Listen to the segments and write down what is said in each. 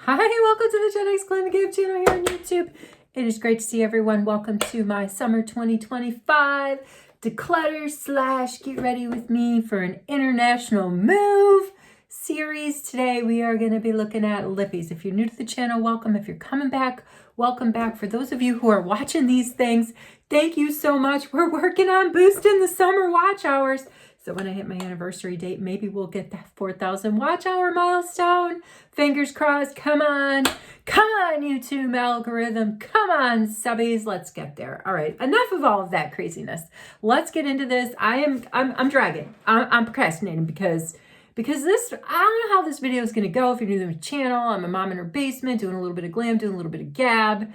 Hi, welcome to the Gen X Climb Game channel here on YouTube. It is great to see everyone. Welcome to my summer 2025 declutter slash get ready with me for an international move series. Today we are going to be looking at Lippies. If you're new to the channel, welcome. If you're coming back, welcome back. For those of you who are watching these things, thank you so much. We're working on boosting the summer watch hours. So when I hit my anniversary date, maybe we'll get that 4,000 watch hour milestone. Fingers crossed. Come on, YouTube algorithm. Come on, subbies. Let's get there. All right, enough of all of that craziness. Let's get into this. I'm dragging. I'm procrastinating because this, I don't know how this video is going to go. If you're new to the channel, I'm a mom in her basement doing a little bit of glam, doing a little bit of gab.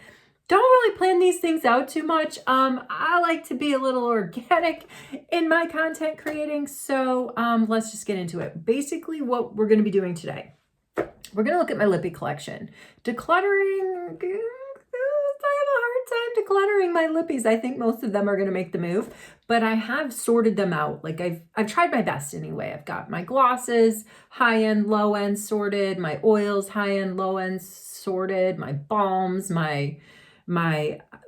Don't really plan these things out too much. I like to be a little organic in my content creating. So let's just get into it. Basically what we're going to be doing today, we're going to look at my Lippy collection. Decluttering, I have a hard time decluttering my Lippies. I think most of them are going to make the move, but I have sorted them out. Like I've tried my best anyway. I've got my glosses, high end, low end sorted, my oils, high end, low end sorted, my balms, my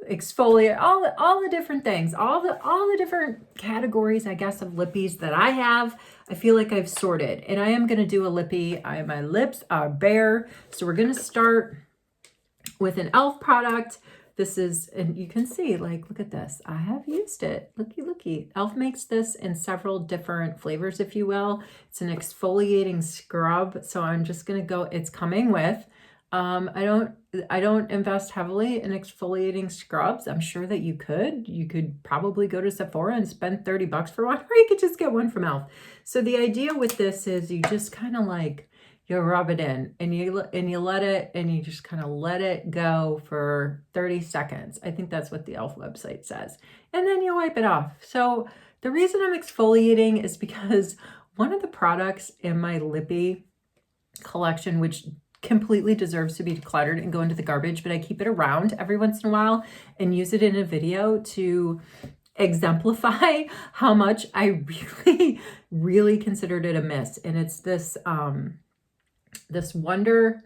exfoliator, all the different things, all the different categories, I guess, of Lippies that I have. I feel like I've sorted, and I am going to do a Lippy. My lips are bare, so we're going to start with an e.l.f. product. This is, and you can see, like, look at this. I have used it. Looky. e.l.f. makes this in several different flavors, if you will. It's an exfoliating scrub, so I'm just going to go, it's coming with, I don't invest heavily in exfoliating scrubs. I'm sure that you could probably go to Sephora and spend $30 for one, or you could just get one from e.l.f. So the idea with this is you just kind of like, you rub it in and you let it, and you just kind of let it go for 30 seconds. I think that's what the e.l.f. website says. And then you wipe it off. So the reason I'm exfoliating is because one of the products in my Lippy collection, which completely deserves to be decluttered and go into the garbage, but I keep it around every once in a while and use it in a video to exemplify how much I really considered it a miss. And it's this this Wonder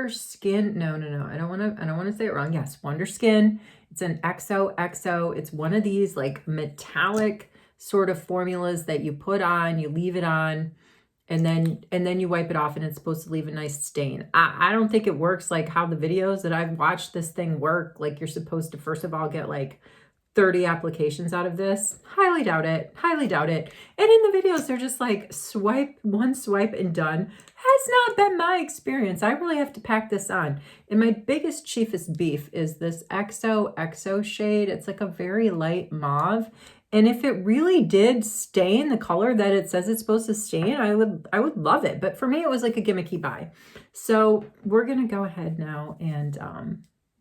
Skin. No, I don't want to say it wrong. Yes, Wonder Skin. It's an XO. It's one of these like metallic sort of formulas that you put on, you leave it on, and then you wipe it off, and it's supposed to leave a nice stain. I don't think it works like how the videos that I've watched this thing work. Like you're supposed to, first of all, get like 30 applications out of this. Highly doubt it. And in the videos, they're just like one swipe and done. Has not been my experience. I really have to pack this on. And my biggest, chiefest beef is this XO shade. It's like a very light mauve. And if it really did stain the color that it says it's supposed to stain, I would love it. But for me, it was like a gimmicky buy. So we're going to go ahead now and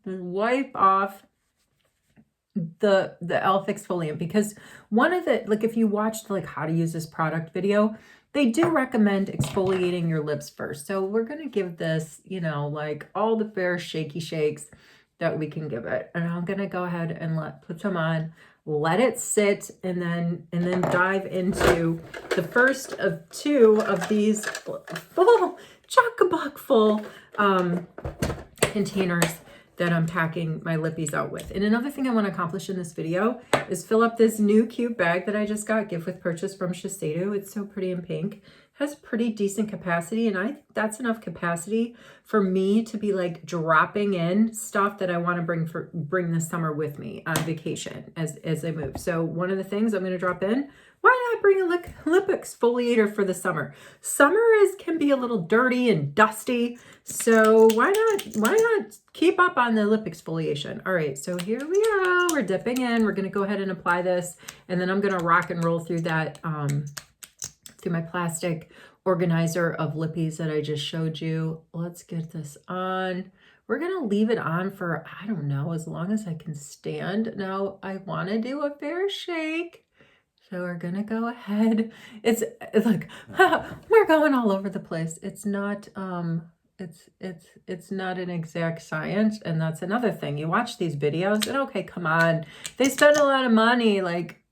wipe off the e.l.f. exfoliant, because one of the, like, if you watched like how to use this product video, they do recommend exfoliating your lips first. So we're going to give this, like all the fair shaky shakes that we can give it. And I'm going to go ahead and put some on, let it sit, and then dive into the first of two of these full chock-a-block full containers that I'm packing my Lippies out with. And another thing I want to accomplish in this video is fill up this new cute bag that I just got, gift with purchase from Shiseido. It's so pretty and pink. Has pretty decent capacity, and I think that's enough capacity for me to be like dropping in stuff that I want to bring this summer with me on vacation as I move. So one of the things I'm going to drop in, why not bring a lip exfoliator for the summer? Summer can be a little dirty and dusty, so why not keep up on the lip exfoliation? All right, so here we go. We're dipping in. We're going to go ahead and apply this, and then I'm going to rock and roll through that through my plastic organizer of Lippies that I just showed you. Let's get this on. We're going to leave it on for, I don't know, as long as I can stand. Now I want to do a fair shake. So we're going to go ahead. It's like, we're going all over the place. It's not, it's not an exact science. And that's another thing. You watch these videos and okay, come on. They spend a lot of money, like,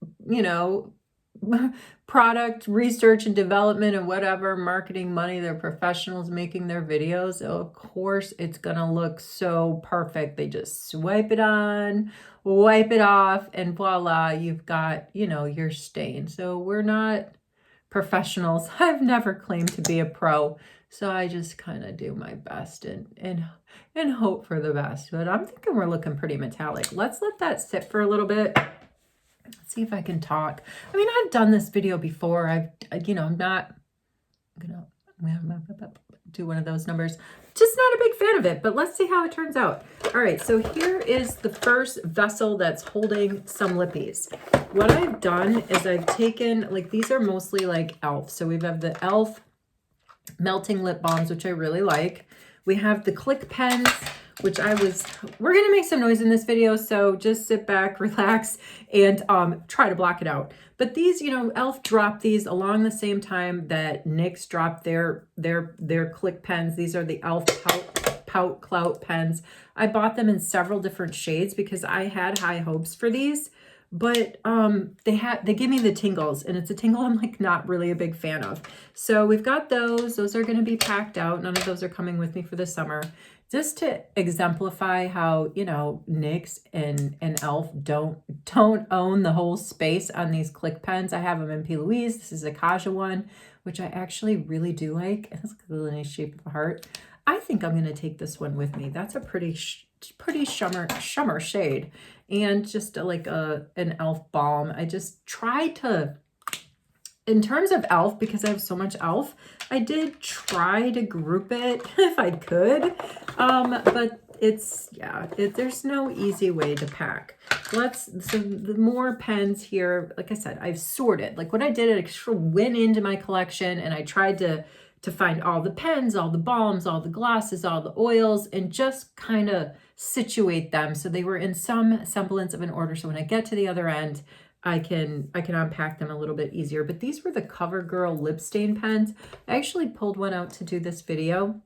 product research and development and whatever marketing money. They're professionals making their videos. Of course, it's gonna look so perfect. They just swipe it on, wipe it off, and voila, you've got, you know, your stain. So we're not professionals. I've never claimed to be a pro. So I just kind of do my best and hope for the best. But I'm thinking we're looking pretty metallic. Let's let that sit for a little bit. Let's see if I can talk. I mean, I've done this video before. You know, I'm gonna do one of those numbers. Just not a big fan of it, but let's see how it turns out. All right, so here is the first vessel that's holding some Lippies. What I've done is I've taken, like, these are mostly like e.l.f. So we have the e.l.f. melting lip balms, which I really like. We have the Click pens, which we're gonna make some noise in this video, so just sit back, relax, and try to block it out. But these, you know, e.l.f. dropped these along the same time that NYX dropped their Click pens. These are the e.l.f. Pout Clout pens. I bought them in several different shades because I had high hopes for these, but they give me the tingles, and it's a tingle I'm like not really a big fan of. So we've got those. Those are going to be packed out. None of those are coming with me for the summer. Just to exemplify how, you know, NYX and e.l.f. don't own the whole space on these Click pens. I have them in P. Louise. This is a Kaja one, which I actually really do like. It's a little nice shape of a heart. I think I'm going to take this one with me. That's a pretty shimmer shade, and just an e.l.f. balm. I just try to, in terms of e.l.f., because I have so much e.l.f., I did try to group it if I could, but there's no easy way to pack. So the more pens here, like I said, I've sorted. Like what I did, I went into my collection and I tried to find all the pens, all the balms, all the glosses, all the oils, and just kind of situate them so they were in some semblance of an order. So when I get to the other end, I can unpack them a little bit easier. But these were the CoverGirl lip stain pens. I actually pulled one out to do this video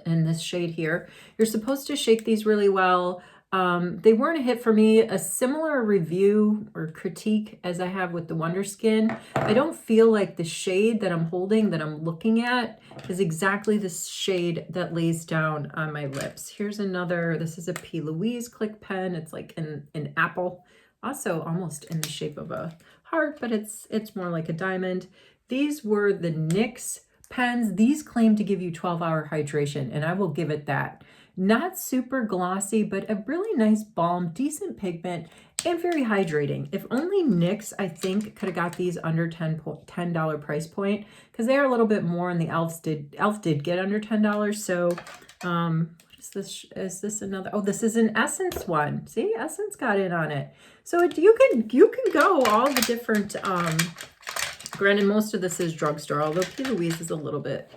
in this shade here. You're supposed to shake these really well. They weren't a hit for me. A similar review or critique as I have with the Wonder Skin. I don't feel like the shade that I'm holding, that I'm looking at, is exactly the shade that lays down on my lips. Here's another. This is a P. Louise Click pen. It's like an apple. Also almost in the shape of a heart, but it's more like a diamond. These were the NYX pens. These claim to give you 12-hour hydration, and I will give it that. Not super glossy, but a really nice balm, decent pigment, and very hydrating. If only NYX, I think, could have got these under $10 price point, because they are a little bit more, and the e.l.f. did get under $10. So what is this? Is this another? Oh, this is an Essence one. See, Essence got in on it. So you can go all the different. Granted, most of this is drugstore, although P. Louise is a little bit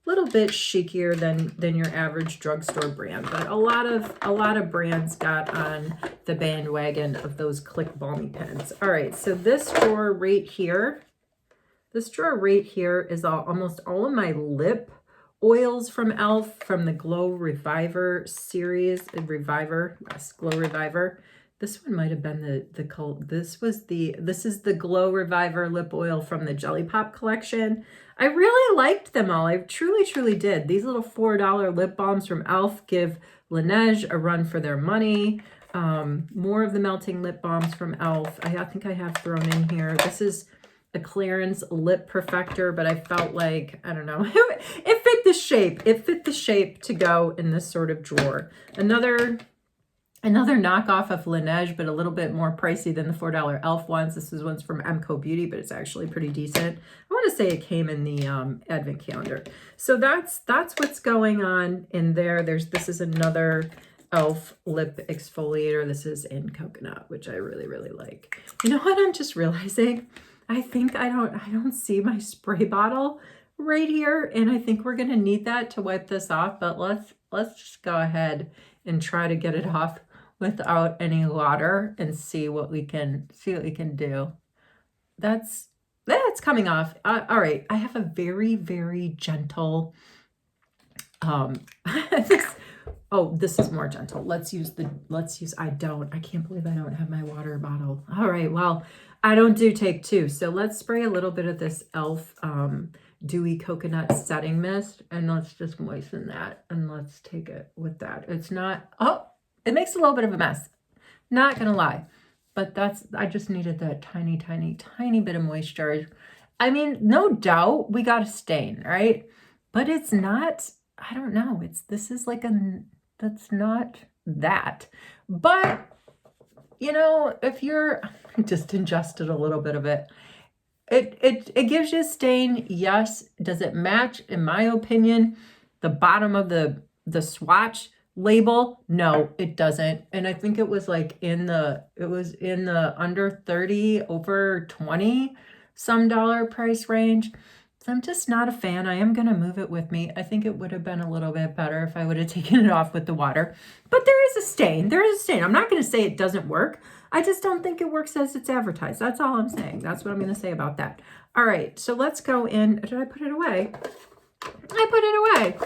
chicier than your average drugstore brand, but a lot of brands got on the bandwagon of those Click balmy pens. All right, so this drawer right here is almost all of my lip oils from e.l.f. from the Glow Reviver series. Glow Reviver. This one might have been this is the Glow Reviver lip oil from the Jelly Pop collection. I really liked them all. I truly did. These little $4 lip balms from e.l.f. give Laneige a run for their money. More of the melting lip balms from e.l.f. I think I have thrown in here. This is a clearance lip perfector, but I felt like, I don't know, it fit the shape. It fit the shape to go in this sort of drawer. Another knockoff of Laneige, but a little bit more pricey than the $4 e.l.f. ones. This is one's from MCO Beauty, but it's actually pretty decent. I want to say it came in the advent calendar. So that's what's going on in there. This is another e.l.f. lip exfoliator. This is in coconut, which I really like. You know what I'm just realizing? I think I don't see my spray bottle right here, and I think we're gonna need that to wipe this off. But let's just go ahead and try to get it off without any water and see what we can do. That's coming off. All right, I have a very gentle Oh, this is more gentle. I can't believe I don't have my water bottle. All right, well, I don't do take two. So let's spray a little bit of this e.l.f. Dewy Coconut Setting Mist, and let's just moisten that, and let's take it with that. It's not, oh, it makes a little bit of a mess. Not gonna lie, but I just needed that tiny, tiny, tiny bit of moisture. I mean, no doubt we got a stain, right? But it's not, I don't know, that's not that. But, you know, if you're, I just ingested a little bit of it. It gives you a stain, yes. Does it match, in my opinion, the bottom of the swatch label? No, it doesn't. And I think it was like in the under 30, over 20 some dollar price range. So I'm just not a fan. I am going to move it with me. I think it would have been a little bit better if I would have taken it off with the water. But there is a stain. There is a stain. I'm not going to say it doesn't work. I just don't think it works as it's advertised. That's all I'm saying. That's what I'm going to say about that. All right. So let's go in. Did I put it away? I put it away.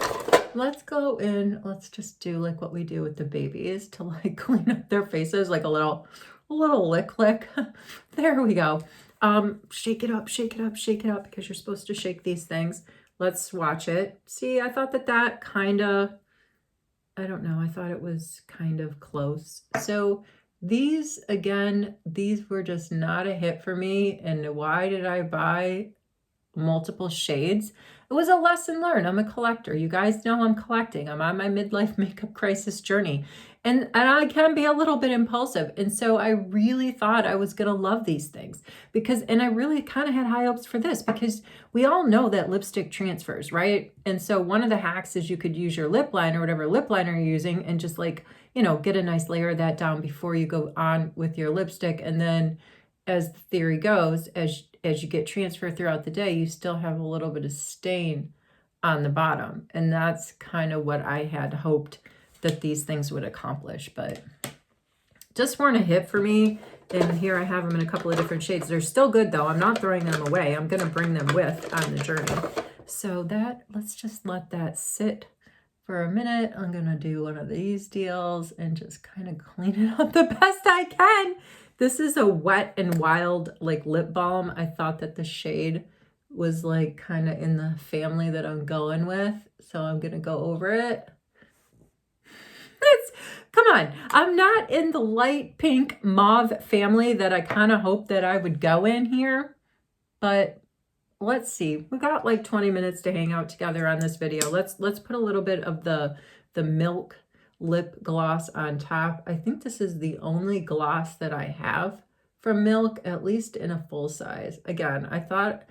Let's go in. Let's just do like what we do with the babies to like clean up their faces, like a little lick. There we go. Shake it up, shake it up, shake it up, because you're supposed to shake these things. Let's swatch it. See, I thought that kind of, I don't know, I thought it was kind of close. So these, again, these were just not a hit for me. And why did I buy multiple shades? It was a lesson learned. I'm a collector. You guys know I'm collecting. I'm on my midlife makeup crisis journey. And I can be a little bit impulsive. And so I really thought I was going to love these things and I really kind of had high hopes for this, because we all know that lipstick transfers, right? And so one of the hacks is you could use your lip liner, whatever lip liner you're using, and just like, you know, get a nice layer of that down before you go on with your lipstick. And then as the theory goes, as you get transfer throughout the day, you still have a little bit of stain on the bottom. And that's kind of what I had hoped that these things would accomplish, but just weren't a hit for me. And here I have them in a couple of different shades. They're still good though. I'm not throwing them away. I'm going to bring them with on the journey. So let's just let that sit for a minute. I'm going to do one of these deals and just kind of clean it up the best I can. This is a Wet and Wild like lip balm. I thought that the shade was like kind of in the family that I'm going with. So I'm going to go over it. Come on, I'm not in the light pink mauve family that I kind of hoped that I would go in here, but let's see. We got like 20 minutes to hang out together on this video. Let's put a little bit of the Milk lip gloss on top. I think this is the only gloss that I have from Milk, at least in a full size. Again, I thought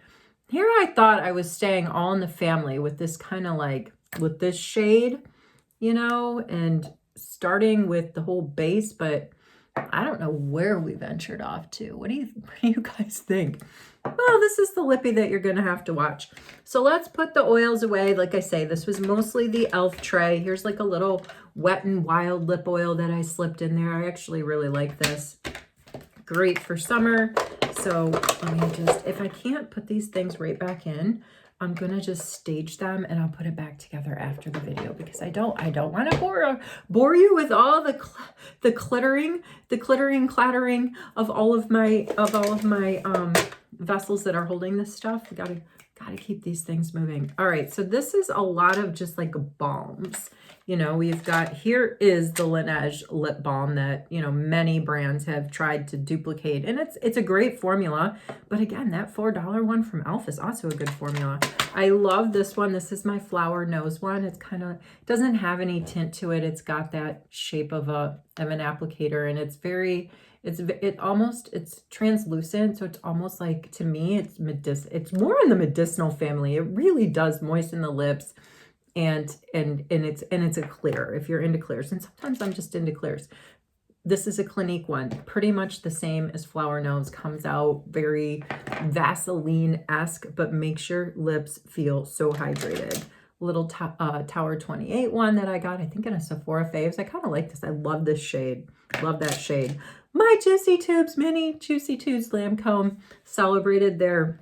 I was staying all in the family with this kind of like, with this shade, you know, and starting with the whole base, but I don't know where we ventured off to. What do you guys think? Well, this is the lippy that you're going to have to watch. So let's put the oils away. Like I say, this was mostly the e.l.f. tray. Here's like a little Wet and Wild lip oil that I slipped in there. I actually really like this. Great for summer. So let me just, if I can't put these things right back in, I'm going to just stage them and I'll put it back together after the video, because I don't want to bore you with all the clattering of all of my vessels that are holding this stuff. We gotta keep these things moving. All right, so this is a lot of just like balms. You know, here is the Laneige lip balm that, you know, many brands have tried to duplicate. And it's a great formula. But again, that $4 one from e.l.f. is also a good formula. I love this one. This is my flower nose one. It's kind of, doesn't have any tint to it. It's got that shape of an applicator, and it's translucent. So it's almost like, to me, it's more in the medicinal family. It really does moisten the lips. And it's a clear, if you're into clears. And sometimes I'm just into clears. This is a Clinique one, pretty much the same as Flower Nose. Comes out very Vaseline-esque, but makes your lips feel so hydrated. Little Tower 28 one that I got, I think in a Sephora Faves. I kind of like this. I love this shade. Love that shade. My Juicy Tubes, mini Juicy Tubes Lancome celebrated their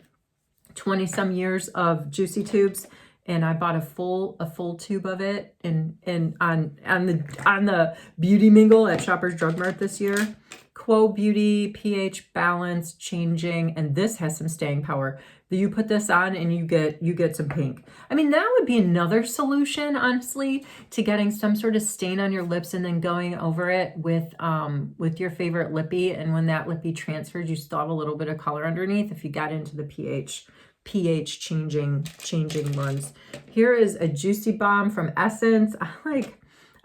20-some years of Juicy Tubes. and I bought a full tube of it and on the Beauty Mingle at Shoppers Drug Mart this year. Quo Beauty pH balance changing, and this has some staying power. You put this on and you get some pink. I mean, that would be another solution, honestly, to getting some sort of stain on your lips and then going over it with your favorite lippy. And when that lippy transfers, you still have a little bit of color underneath if you got into the pH changing ones. Here is a Juicy Bomb from Essence.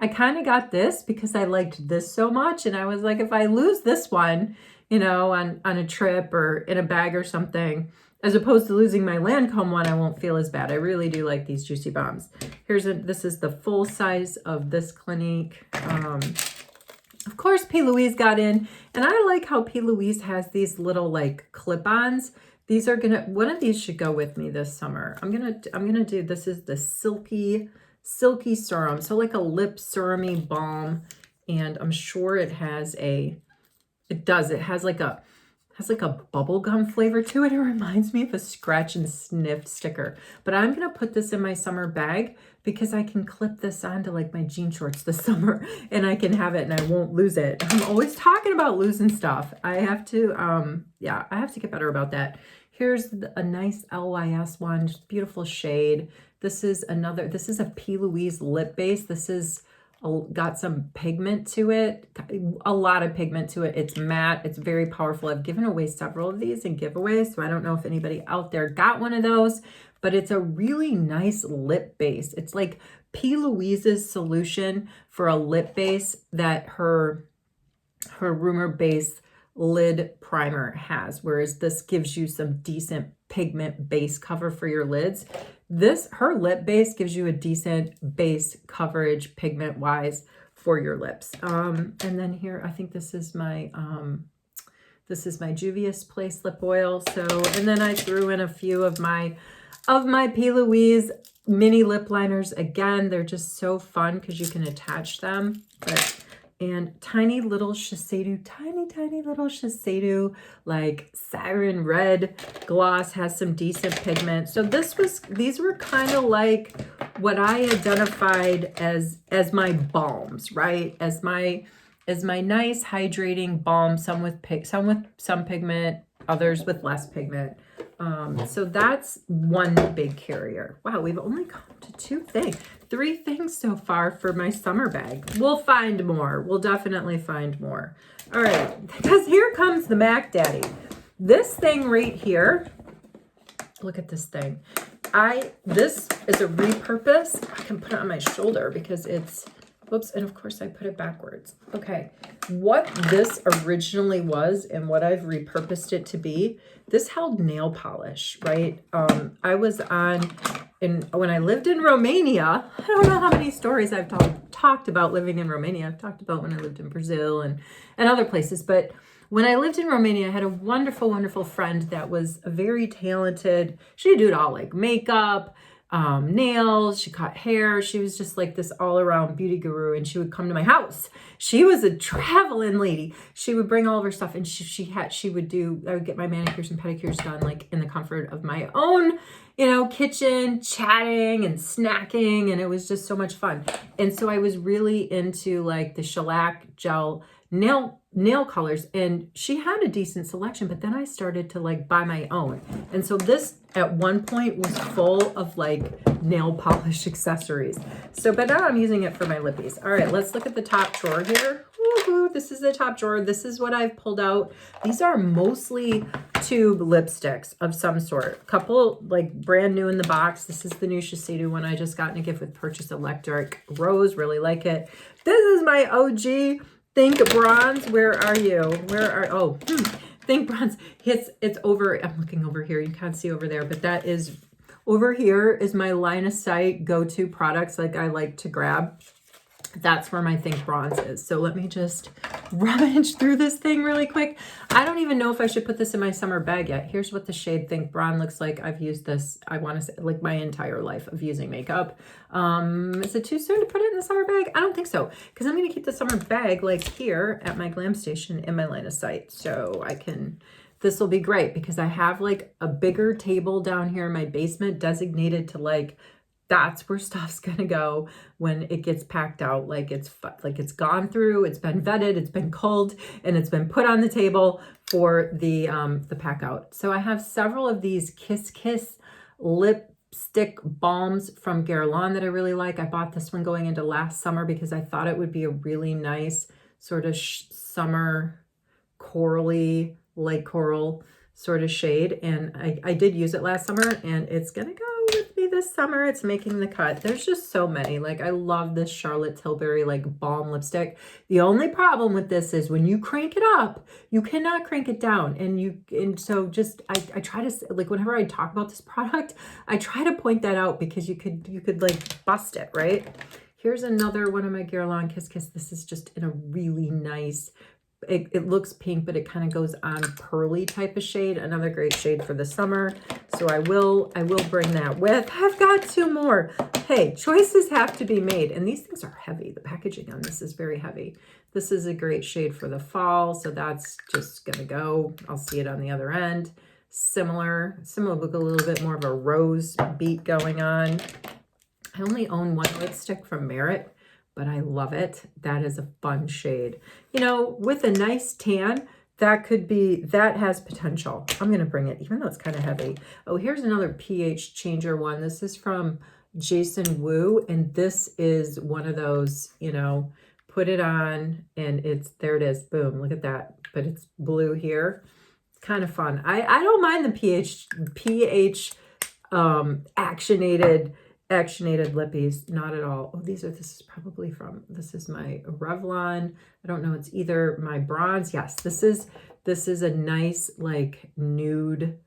I kind of got this because I liked this so much, and I was like, if I lose this one, you know, on a trip or in a bag or something, as opposed to losing my Lancome one, I won't feel as bad. I really do like these Juicy Bombs. This is the full size of this Clinique. Of course, P. Louise got in, and I like how P. Louise has these little like clip-ons. These are one of these should go with me this summer. I'm gonna do, this is the Silky Serum. So like a lip serumy balm, and I'm sure it has it has like a bubblegum flavor to it. It reminds me of a scratch and sniff sticker. But I'm going to put this in my summer bag because I can clip this onto like my jean shorts this summer and I can have it and I won't lose it. I'm always talking about losing stuff. I have to, I have to get better about that. Here's a nice LYS one, just beautiful shade. This is a P. Louise lip base. This is got some pigment to it, a lot of pigment to it. It's matte, it's very powerful. I've given away several of these in giveaways, so I don't know if anybody out there got one of those, but it's a really nice lip base. It's like P. Louise's solution for a lip base that her Rumor Base lid primer has, whereas this gives you some decent pigment base cover for your lids. Her lip base gives you a decent base coverage pigment wise for your lips. And then here, I think this is my Juvia's Place lip oil. So, and then I threw in a few of my P. Louise mini lip liners. Again, they're just so fun because you can attach them. And tiny little Shiseido, tiny little Shiseido, like Siren Red gloss, has some decent pigment. So these were kind of like what I identified as my balms, right? As my nice hydrating balm, some with some pigment, others with less pigment. So that's one big carrier. Wow, we've only come to 3 things so far for my summer bag. We'll find more. We'll definitely find more. All right, because here comes the Mac Daddy. This thing right here, look at this thing. This is a repurpose. I can put it on my shoulder because it's, whoops, and of course I put it backwards. Okay, what this originally was and what I've repurposed it to be, this held nail polish, right? I was when I lived in Romania, I don't know how many stories I've talked about living in Romania. I've talked about when I lived in Brazil and other places, but when I lived in Romania, I had a wonderful, wonderful friend that was a very talented, she would do it all, like makeup, nails, she cut hair. She was just like this all around beauty guru, and she would come to my house. She was a traveling lady. She would bring all of her stuff, and I would get my manicures and pedicures done like in the comfort of my own, kitchen, chatting and snacking. And it was just so much fun. And so I was really into like the shellac gel nail colors, and she had a decent selection, but then I started to like buy my own. And so this at one point was full of like nail polish accessories. So, but now I'm using it for my lippies. All right, let's look at the top drawer here. Woohoo, this is the top drawer. This is what I've pulled out. These are mostly tube lipsticks of some sort. Couple like brand new in the box. This is the new Shiseido one I just got in a gift with purchase, Electric Rose. Really like it. This is my OG Think Bronze. Where are you? Think Bronze. It's over. I'm looking over here. You can't see over there, but that is over here is my line of sight go-to products. Like I like to grab. That's where my Think Bronze is. So let me just rummage through this thing really quick. I don't even know if I should put this in my summer bag yet. Here's what the shade Think Bronze looks like. I've used this, I want to say, like my entire life of using makeup. Is it too soon to put it in the summer bag? I don't think so, because I'm going to keep the summer bag like here at my glam station in my line of sight. So this will be great because I have like a bigger table down here in my basement designated to like that's where stuff's gonna go when it gets packed out. Like it's gone through, it's been vetted, it's been culled, and it's been put on the table for the pack out. So I have several of these Kiss lipstick balms from Guerlain that I really like. I bought this one going into last summer because I thought it would be a really nice sort of summer corally, light coral sort of shade. And I did use it last summer, and it's gonna go with me this summer. It's making the cut. There's just so many. Like, I love this Charlotte Tilbury like balm lipstick. The only problem with this is when you crank it up, you cannot crank it down. And so just I try to, like, whenever I talk about this product, I try to point that out because you could like bust it, right? Here's another one of my Guerlain Kiss. This is just in a really nice, it looks pink, but it kind of goes on pearly type of shade. Another great shade for the summer. So I will bring that with. I've got two more. Hey, choices have to be made. And these things are heavy. The packaging on this is very heavy. This is a great shade for the fall. So that's just going to go. I'll see it on the other end. Similar with a little bit more of a rose beat going on. I only own one lipstick from Merit, but I love it. That is a fun shade. You know, with a nice tan, that has potential. I'm going to bring it, even though it's kind of heavy. Oh, here's another pH changer one. This is from Jason Wu, and this is one of those, you know, put it on, and there it is. Boom, look at that. But it's blue here. It's kind of fun. I don't mind the pH actionated lippies, not at all. Oh, this is my Revlon. I don't know, it's either my bronze. Yes, this is a nice like nude,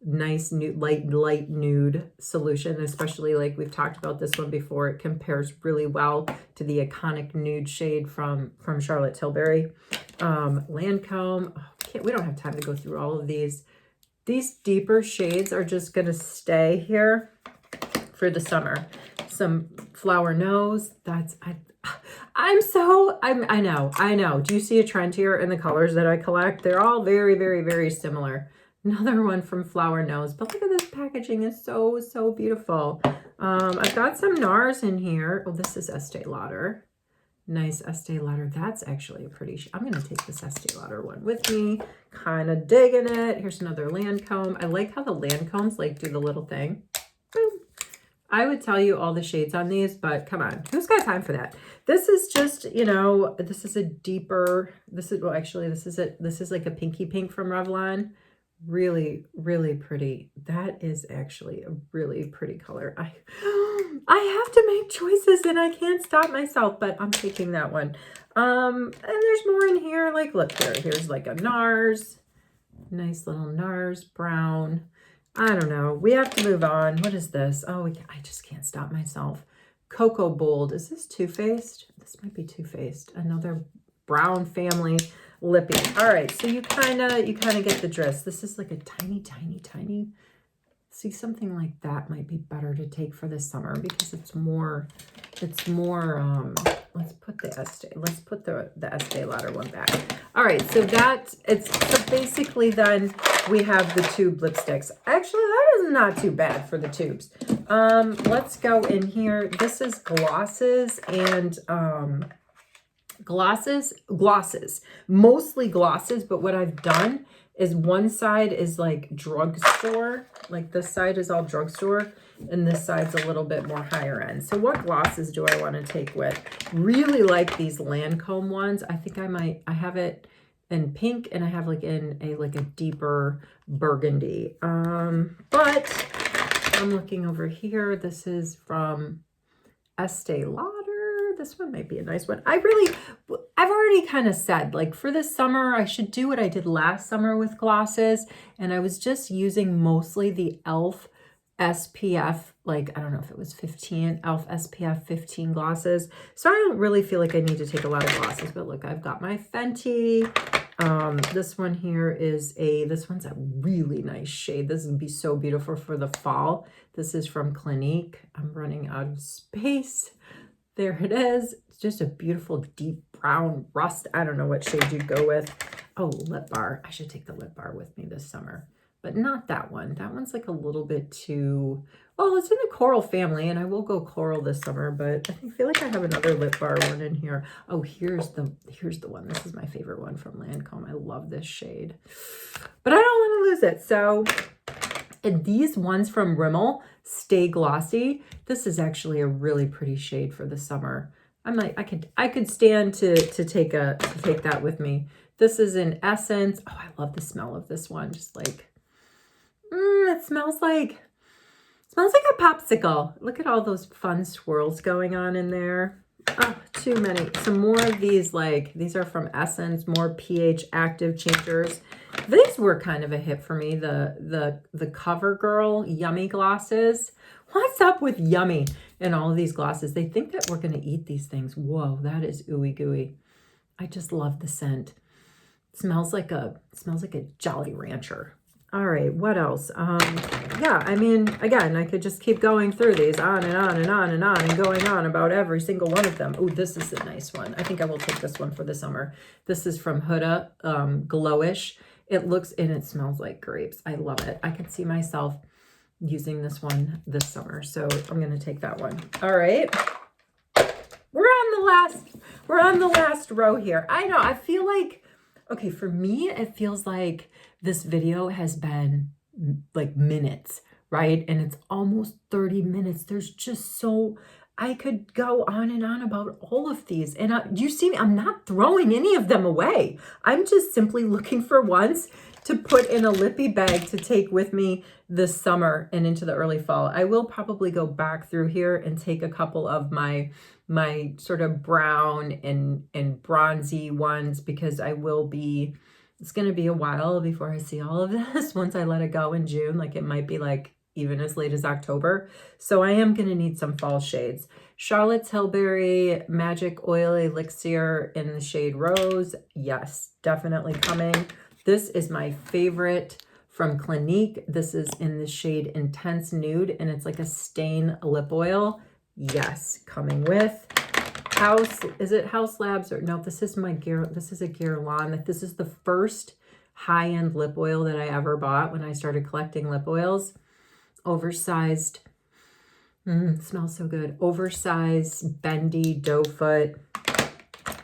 light nude solution, especially like we've talked about this one before. It compares really well to the iconic nude shade from Charlotte Tilbury. Lancome. Oh, we don't have time to go through all of these. These deeper shades are just gonna stay here for the summer. Some Flower Nose. I know. Do you see a trend here in the colors that I collect? They're all very, very, very similar. Another one from Flower Nose, but look at this packaging. It's so, so beautiful. I've got some NARS in here. Oh, this is Estee Lauder. Nice Estee Lauder. That's actually a pretty, I'm going to take this Estee Lauder one with me. Kind of digging it. Here's another Lancome. I like how the Lancomes like do the little thing. Boom. I would tell you all the shades on these, but come on, who's got time for that? This is just, you know, this is a deeper, this is like a pinky pink from Revlon. Really, really pretty. That is actually a really pretty color. I have to make choices and I can't stop myself, but I'm taking that one. And there's more in here. Like, look here. Here's like a NARS. Nice little NARS brown. I don't know. We have to move on. What is this? Oh, I just can't stop myself. Cocoa Bold. Is this Too Faced? This might be Too Faced. Another brown family lippy. All right. So you kind of get the gist. This is like a tiny. See, something like that might be better to take for the summer because it's more, let's put the Estee Lauder one back. All right, so basically then we have the tube lipsticks. Actually, that is not too bad for the tubes. Let's go in here. This is glosses and glosses, mostly glosses, but what I've done is one side is like drugstore, like this side is all drugstore, and this side's a little bit more higher end. So what glosses do I want to take with? Really like these Lancome ones. I think I have it in pink, and I have like in a deeper burgundy. But I'm looking over here. This is from Estee Lauder. This one might be a nice one. I've already kind of said, like, for this summer, I should do what I did last summer with glosses. And I was just using mostly the e.l.f. SPF, like, I don't know if it was 15, e.l.f. SPF 15 glosses. So I don't really feel like I need to take a lot of glosses. But look, I've got my Fenty. This one here this one's a really nice shade. This would be so beautiful for the fall. This is from Clinique. I'm running out of space. There it is. It's just a beautiful deep brown rust. I don't know what shade you'd go with. Oh, lip bar. I should take the lip bar with me this summer. but not that one. That one's like a little bit too, well, it's in the coral family, and I will go coral this summer, but I feel like I have another lip bar one in here. Oh, here's the one. This is my favorite one from Lancome. I love this shade, but I don't want to lose it. So, and these ones from Rimmel Stay Glossy. This is actually a really pretty shade for the summer. I could stand to take that with me. This is in Essence. Oh, I love the smell of this one. Just like, it smells like a popsicle. Look at all those fun swirls going on in there. Oh, too many. Some more of these, like, these are from Essence, more pH active changers. These were kind of a hit for me, the CoverGirl Yummy glosses. What's up with Yummy and all of these glosses? They think that we're going to eat these things. Whoa, that is ooey gooey. I just love the scent. It smells like a Jolly Rancher. All right, what else? Yeah, I mean, again, I could just keep going through these on and on and on and on and going on about every single one of them. Oh, this is a nice one. I think I will take this one for the summer. This is from Huda, Glowish. It looks and it smells like grapes. I love it. I could see myself using this one this summer, so I'm going to take that one. All right. We're on the last row here. I know, I feel like, okay, for me, it feels like this video has been like minutes, right? And it's almost 30 minutes. There's just so, I could go on and on about all of these. And you see me, I'm not throwing any of them away. I'm just simply looking for ones to put in a lippy bag to take with me this summer and into the early fall. I will probably go back through here and take a couple of my sort of brown and bronzy ones, because it's going to be a while before I see all of this once I let it go in June. Like, it might be like even as late as October. So I am going to need some fall shades. Charlotte's Tilbury Magic Oil Elixir in the shade Rose. Yes, definitely coming. This is my favorite from Clinique. This is in the shade Intense Nude, and it's like a stain lip oil. Yes, coming with. Is it House Labs or no? This is a Guerlain. This is the first high-end lip oil that I ever bought when I started collecting lip oils. Oversized, smells so good. Oversized, bendy doe foot.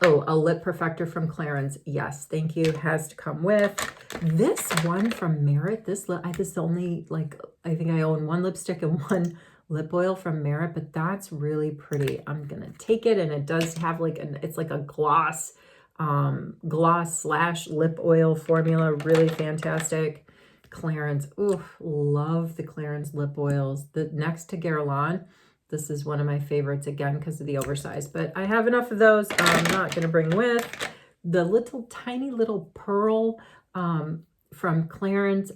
Oh, a lip perfector from Clarins. Yes, thank you. Has to come with. This one from Merit. This only, like, I think I own one lipstick and one lip oil from Merit, but that's really pretty. I'm gonna take it, and it does have like it's like a gloss slash lip oil formula. Really fantastic. Clarins. Ooh, love the Clarins lip oils. The next to Guerlain, this is one of my favorites, again because of the oversized, but I have enough of those. I'm not gonna bring with the tiny little pearl from Clarins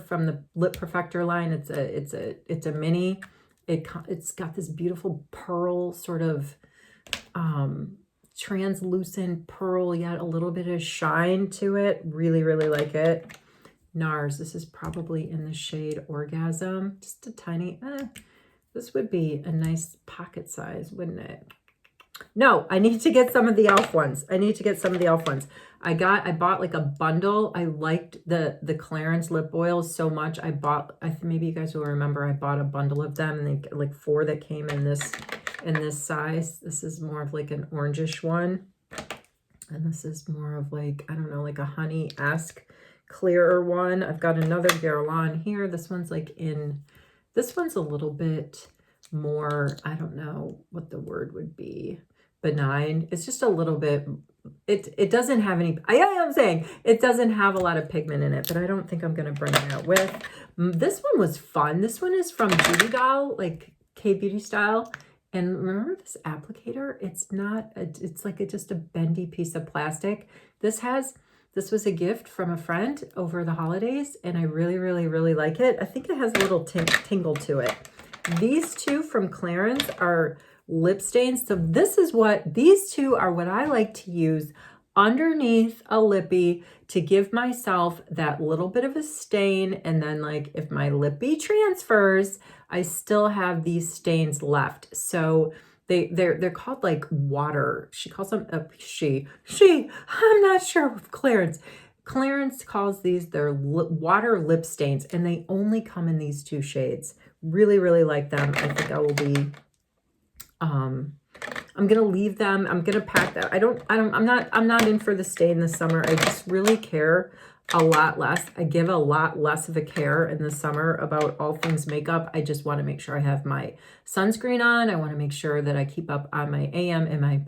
from the Lip Perfector line. It's a mini. It's got this beautiful pearl, sort of translucent pearl, yet a little bit of shine to it. Really, really like it. NARS. This is probably in the shade Orgasm. Just a tiny, this would be a nice pocket size, wouldn't it? No, I need to get some of the e.l.f. ones. I bought like a bundle. I liked the Clarins lip oils so much. Maybe you guys will remember, I bought a bundle of them, and they like 4 that came in this size. This is more of like an orangish one. And this is more of like, I don't know, like a honey-esque clearer one. I've got another Guerlain here. This one's a little bit more, I don't know what the word would be, benign. It's just a little bit, it doesn't have any, I'm saying it doesn't have a lot of pigment in it, but I don't think I'm going to bring that with. This one was fun. This one is from Beauty Doll, like K-Beauty style. And remember this applicator? It's like just a bendy piece of plastic. This was a gift from a friend over the holidays, and I really, really, really like it. I think it has a little tingle to it. These two from Clarins are lip stains. So these two are what I like to use underneath a lippy to give myself that little bit of a stain. And then, like, if my lippy transfers, I still have these stains left. So they're called like water. She calls them I'm not sure with Clarins. Clarence calls these their water lip stains, and they only come in these 2 shades. Really, really like them. I think I will be, I'm going to leave them. I'm going to pack that. I'm not in for the stain this summer. I just really care a lot less. I give a lot less of a care in the summer about all things makeup. I just want to make sure I have my sunscreen on. I want to make sure that I keep up on my AM and my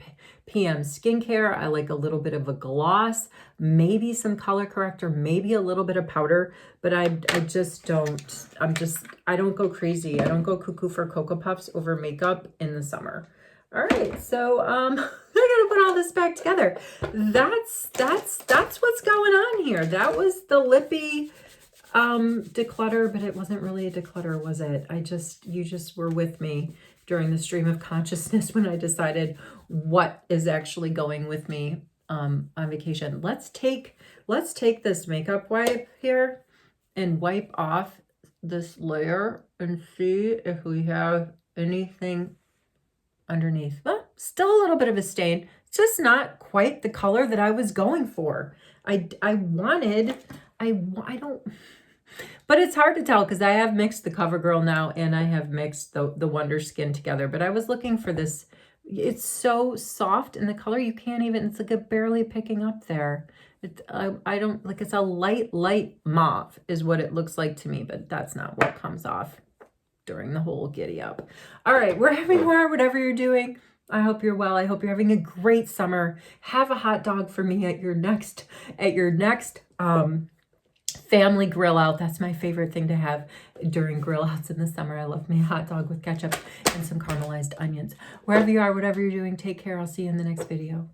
PM skincare. I like a little bit of a gloss, maybe some color corrector, maybe a little bit of powder, but I just don't, I don't go crazy. I don't go cuckoo for Cocoa Puffs over makeup in the summer. All right, so I gotta put all this back together. That's what's going on here. That was the Lippy declutter, but it wasn't really a declutter, was it? You just were with me during the stream of consciousness when I decided what is actually going with me on vacation. Let's take this makeup wipe here and wipe off this layer and see if we have anything underneath. Well, still a little bit of a stain. It's just not quite the color that I was going for. I don't, but it's hard to tell because I have mixed the CoverGirl now and I have mixed the Wonder Skin together, but I was looking for this. It's so soft in the color. You can't even, it's like a barely picking up there. I don't, like, it's a light mauve is what it looks like to me, but that's not what comes off during the whole giddy up. All right, wherever you are, whatever you're doing, I hope you're well. I hope you're having a great summer. Have a hot dog for me at your next family grill out. That's my favorite thing to have during grill outs in the summer. I love me a hot dog with ketchup and some caramelized onions. Wherever you are, whatever you're doing, take care. I'll see you in the next video.